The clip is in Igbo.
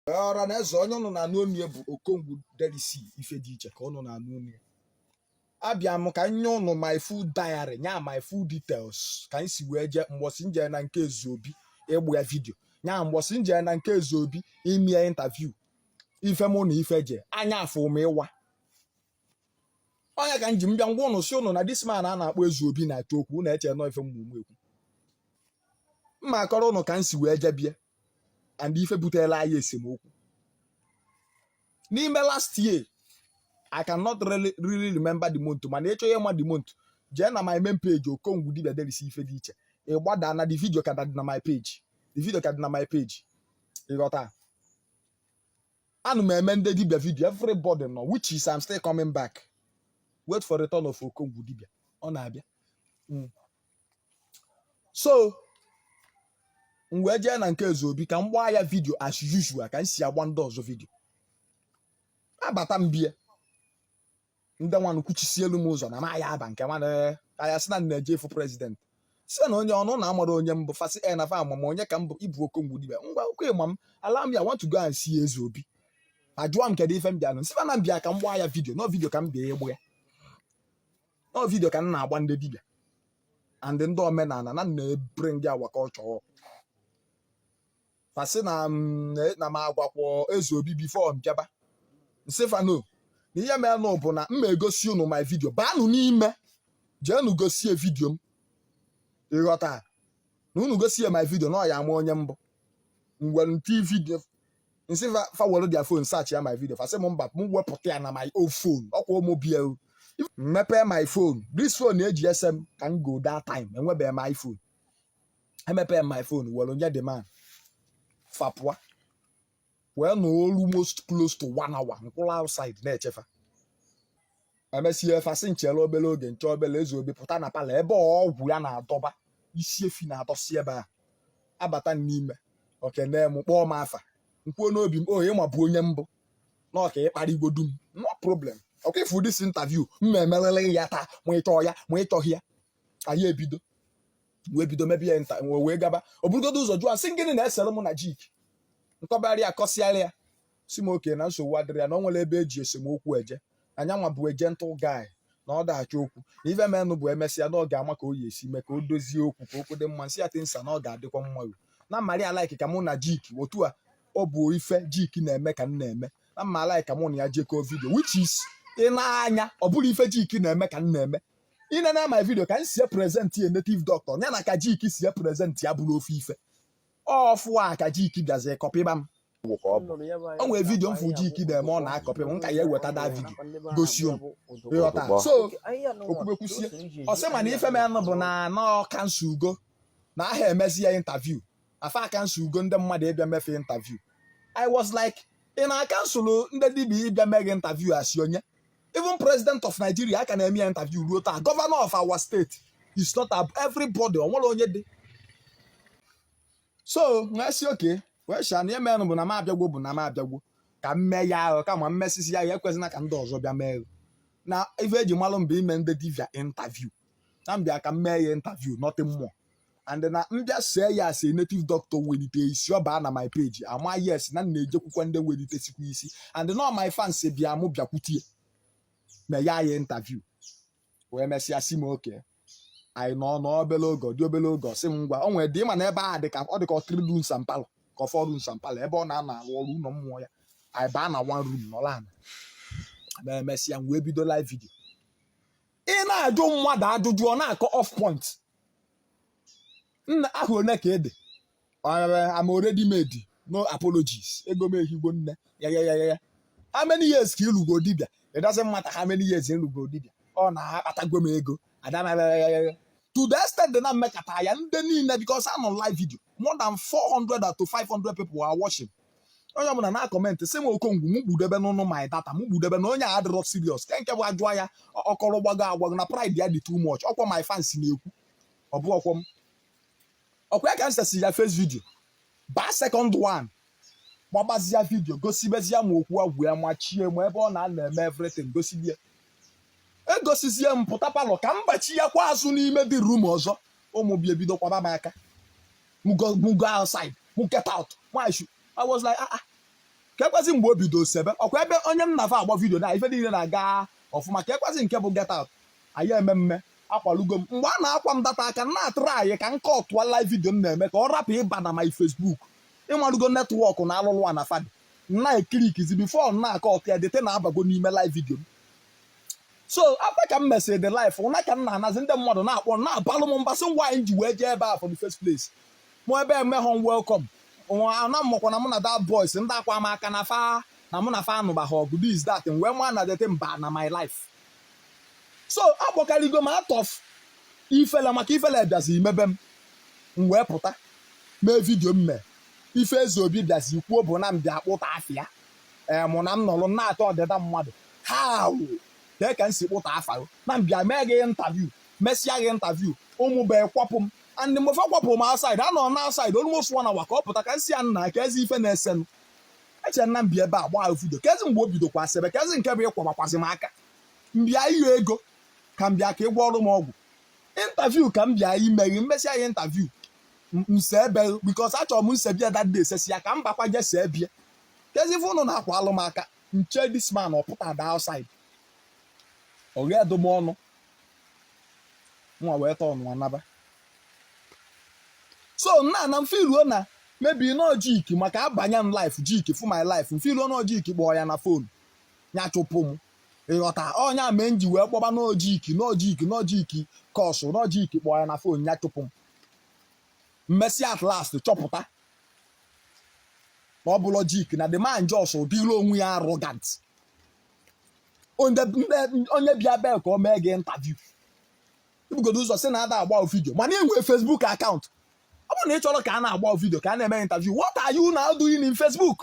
Ọra na eze onye ọnụ na-anụ onye bụ Okongwu delisi ife dị iche ka ọnụ na-anụ onye. Abịa m ka nye ụnụ my full diary nya my full details ka anyị si wee je mgbọsị nje na nke Ezeobi ịgbụ ya vidio nya mgbọsị nje na nke Ezeobi ime interview ife mụ na ife je anya afọ m ịwa onye ka nji mbịa ngwa ụnụ si ụnụ na this man a na-akpọ Ezeobi na-atụ okwu na-eche nọ ife mmụmụ ekwu mma akọrọ ụnụ ka m si wee je bịa and ife butela anyị esemokwu n'ime last year. I cannot really remember the month. Man, echo ye ma the month. Je na my main page Okongwu Dibia delisi ife dị iche. E gbada na the video ka na my page. The video ka na my page. You got that? Anu me emende Dibia video everybody know which is I'm still coming back. Wait for return of Okongwu Dibia. Ọ na-abịa. So mgbe je na nke Ezeobi ka m gbaa ya video as usual ka m si agba ndị ọzọ video. Abata mbie ndị nwanụ kwuchisi elu m ụzọ na ma ya aba nke nwanne aya sị na na-eje efu president sị na onye ọnụ na-amara onye mbụ fasị na fa amama onye ka mbụ ibu Okongwu Dibia ngwa okwe ma m ala m ya want to go and see Ezeobi ajụọ m kedu ife m bịanụ sị fa na mbịa ka m gbaa ya video no video ka m bịa egbu ya no video ka m na-agba ndị dibịa and ndị omenala na na-ebring ya waka ọchọ fasị na m agwakwọ Ezeobi before m bịaba nsefano ihe mere nụ bụ na m egosi unu my video baanụ n'ime jeenu gosie video m ịghọta na unu gosie my video na ọ ya ama onye mbụ ngwere nke video nsi fa were dia phone search ya my video fa sị m mba m wepụta ya na my own phone ọkwa mobile mmepe my phone this phone eji SM ka m go that time enwebe my phone emepe my phone were onye the man fapụa well no almost close to 1 hour nkwụla outside na-echefa emesie fasị nchele obele oge nche obele Ezeobi pụta na pala ebe ọgwụ ya na-adọba isi efi na-adọsi ebe a abata n'ime okene m kpọọ m afa nkwuo n'obi m ohe ma bụ onye mbụ na ọka ịkparịgodu m no problem ọka ifu this interview mma emelele ya taa ma ịchọ ya ma ịchọghị ya anyị ebido wee bido mebi ya nta wee gaba ọ bụrụgodo ụzọ jụọ sị gịnị na-esere m na jik nkọbarị akọsịarị ya si m oke na nsogbu adịrị ya na ọ nwere ebe eji esemokwu eje anya nwa bụ gentle guy na ọ dachi okwu na ife menụ bụ emesịa na ọ ga-ama ka o yi esi mee ka o dozie okwu ka okwu dị mma nsị ya tinsa na ọ ga-adịkwa mma na mmari alaiki ka mụ na jik otu a ọ bụ ife jik na-eme ka m na-eme na mma alaiki ka mụ na ya jekọọ vidio which is ị na-anya ọ bụrụ ife jik na-eme ka m na-eme ị na my video ka m sie present ya native doctor ya na ka jik sie present ya bụrụ ofe ife ọfụ a ka jik bịazie kọpịba m o nwere vidio mfu jik na-eme ọ na-akọpị m nka ya eweta da vidio gosi m ịghọta so okwubekwusie ọsị ma na ife menụ bụ na nọ kansụl ugo na aha emezi ya interview afa kansụl ugo ndị mmadụ ịbịa mefe interview I was like ị na-akansụlụ ndị dibịa ịbịa mee gị interview asị onye even president of Nigeria aka na-eme ya interview ruo taa governor of our state is not everybody ọ nwere onye dị so nwesi oke wee sha na emenụ bụ na m abịagwo bụ na m abịagwo ka m mee ya ahụ kama mmesisi ya ekwesịna ka ndị ọzọ bịa mee na ife eji malụ mgbe ime ndị dibịa interview na mbịa ka m mee ya interview nothing more and na mbịa see ya as a native doctor welite isi ọ baa na my page ama yes na na-ejekwukwa ndị welite sikwa isi and na my fans bịa mụ bịakwutie mee ya interview wee mesịa si m oke anyị nọ n'obele oge dị obele oge si m ngwa o nwere dị ma na ebe a dị ka ọ dị ka ọtịrịlu nsampalụ ka ọfọdụ nsampalụ ebe ọ na-ana arụ ọrụ ụlọ mmụọ ya anyị baa na one room nọla ana ma emesịa wee bido live video ị na-ajụ mmadụ ajụjụ ọ na-akọ off point nna ahụ one ka ede I'm already made no apologies ego m ehigbo nne ya how many years ka ịlụgo dibịa it doesn't matter how many years ịlụgo dibịa ọ na-akpatago m ego to the extent na mmekata ya ndị niile because I'm on live video more than 400 to 500 people are watching onye ọbụla na comment sị m Okongwu m gbudebe n'ụnụ my data m gbudebe na onye a adịrọ serious ka nke bụ ajụọ ya ọkọrọ gbago na pride ya dị too much ọkwa my fans na-ekwu ọ bụ ọkwa ya ka m sesi ya first video ba second one gbabazia video gosibezia m okwu agwụ ya machie m ebe ọ na-eme everything gosibie egosizie m pụta palọ ka m gbachi ya kwa azụ n'ime dị room ọzọ ụmụ bi ebido kwaba m aka m go outside m get out I was like ka ekwazi mgbe o bido sebe ọkwa ebe onye m na-afa agba vidio na ife niile na-aga ọfụma ka ekwazi nke bụ get out anyị eme akwalugo m mgbe a na-akwa m data aka na-atụrụ anyị ka nke ọtụa live vidio m na-eme ka ọ rapụ ịba na my Facebook ịmarugo netwọk na alụlụ na fadi na-ekirikizi bifo na-aka ọtụ ya dete na-abago n'ime live vidio m so after ka m mesịrị the life ụna ka m na-anazi ndị mmadụ na-akpọ na-abalụ m mbasị ngwa anyị ji wee jee ebe a for the first place mụ ebe eme home welcome na mmụkwa na mụ na that boys ndị akwa m aka na fa na mụ na fa anụbaghị ọgụ this that wee mụ na dete mba na my life so akpọkarịgo m atọf ifele maka ifele bịazi imebe m wee pụta mee vidio m mee ife Ezeobi bịazi kwuo bụ na m bịa kpụta afịa mụ na m nọrọ na-atọ ọdịda mmadụ ha ka m si kpụta afa na m bịa mee gị interview mesịa gị interview ụmụ be kwapụ m and mgbe fa kwapụ m outside anọ na outside almost 1 hour ka ọ pụta ka m si ya nna ka ezi ife na-esenụ eche na m bịa ebe a gbaa vidio ka ezi mgbe o bidokwa asebe ka ezi nke bụ ịkwabakwazị m aka mbịa ihe ego ka m bịa ka ịgwa ọrụ m ọgwụ interview ka m bịa imeghi mmesịa ya interview nse ebe because achọrọ m nse bịa that day sesi ya ka m bakwa je see bịa ka ezi ife ụnụ na-akwa alụ m aka nche this man ọ pụta da outside ọ ga-edo m ọnụ nwa wee tọọ nwa naba so na mfiruo na mebi no jiki maka abanye m life jiki for my life mfiruo no jiki kpọọ ya na phone nya chụpụ m ịghọta ọnya mee nji wee kpọba no jiki kọsụ no jiki kpọọ ya na phone nya chụpụ m mmesi at last chọpụta ma ọ bụlọ jiki na the man just dịrị onwe ya arrogant onye bịa bịa ka o mee gị interview ibugodo ụzọ sị na ada agba vidio mana enwee Facebook account ọ bụrụ na ị chọrọ ka a na-agba vidio ka a na-eme interview what are you now doing in Facebook